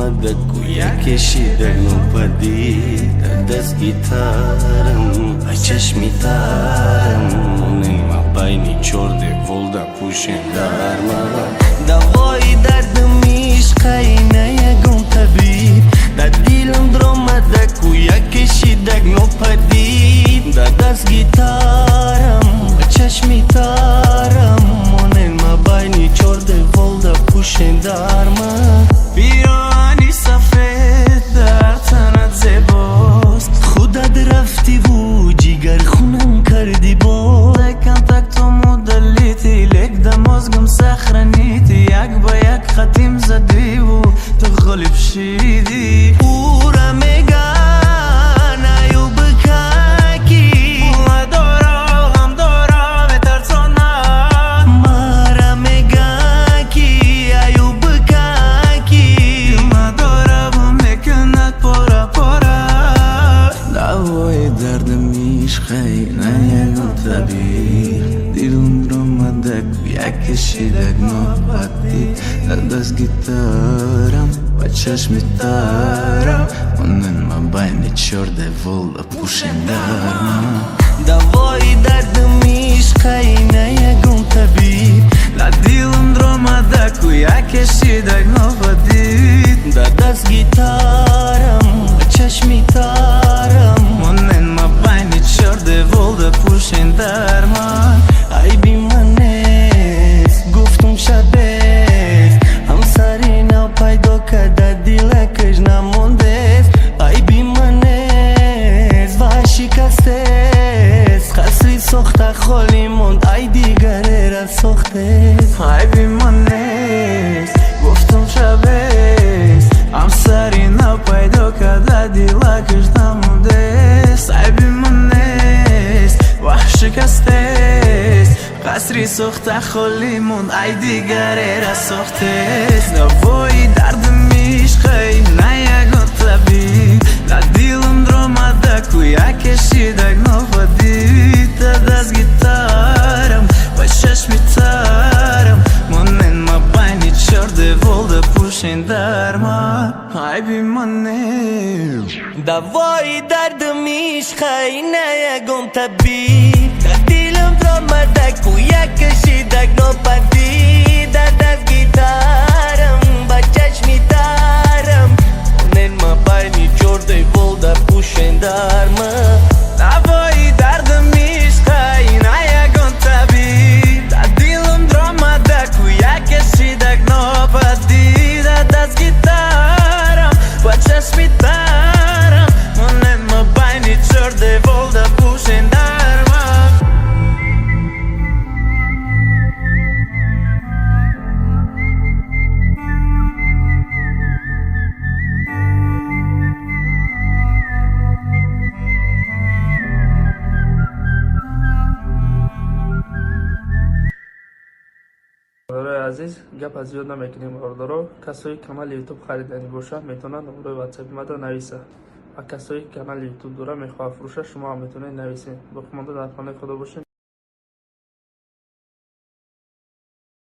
اومده گویا کشیده نوپدید دست گیتارم و چشمی تارم مونن ما بینی چرده ولده پوشن درمان دوای دردم عشقای نیگم طبیب در دیلم درآمده گویا کشیده نوپدید دست گیتارم و چشمی تارم مونن ما بینی چرده ولده پوشن درمان پیراهنی سفید در تنت زیباست خودت رفتی و جیگر خونم کردی باز کم تک تو مدلیتی لک دمازگم سخرنیتی یک با یک ختیم زدی و تو غالب شیدی اورا میگن ایو بکاکی دارا هم دارا بترسانا مارا میگن کی ایو بکاکی ما دارا و میکند پورا پورا دوای دردم عشقی نیگم طبیب دیلم درآمده گویا کشیده نوپدید دست گیتارم و چشمی تارم مونن ما بین چرده ولده پوشن درمان دوای دردم عشقی نیگم طبیب دیلم درآمده گویا کشیده نوپدید دست گیتارم و چشمی تارم مونن ما بین چرده ولده پوشن درمان عیبی من نیست گفتم شبیست همسری نو پیدا کرده دیلکش نمونده عیبی من نیست و شکستیست خسری سخته خالی موند ای دیگره را سختیست عیبی من نیست گفتم شبیست همسری نو پیدا کرده دیلکش نمونده عیبی من نیست و شکستیست قصری سخته خالی موند ای دیگره را سختیست دوای دردم عشقی نیگم طبیب دیلم درآمده گویا کشیده نوپدید دست گیتارم و چشمی تارم مونن ما بین چرده ولده پوشن درمان عیبی من نیست دوای دردم عشقی نیگم طبیب دیلم درآمده گویا کشیده نوپدید دست گیتارم با چشمی تارم مونن ما بینی چرده ولده پوشن درمان دوای دردم عشقی نیگم طبیب دیلم درآمده گویا کشیده نوپدید دست گیتارم و چشمی تارم مونن ما بینی چرده ولده پوشن درمان عزیز گپ از زیاد نمیکنیم باردارو کسایی کانال یوتیوب خریدنی باشه میتونن نمره واتساپ ما رو نویسه و کسایی کانال یوتیوب داره میخواه فروشه شما هم میتونید نویسین با در خانه خدا باشین.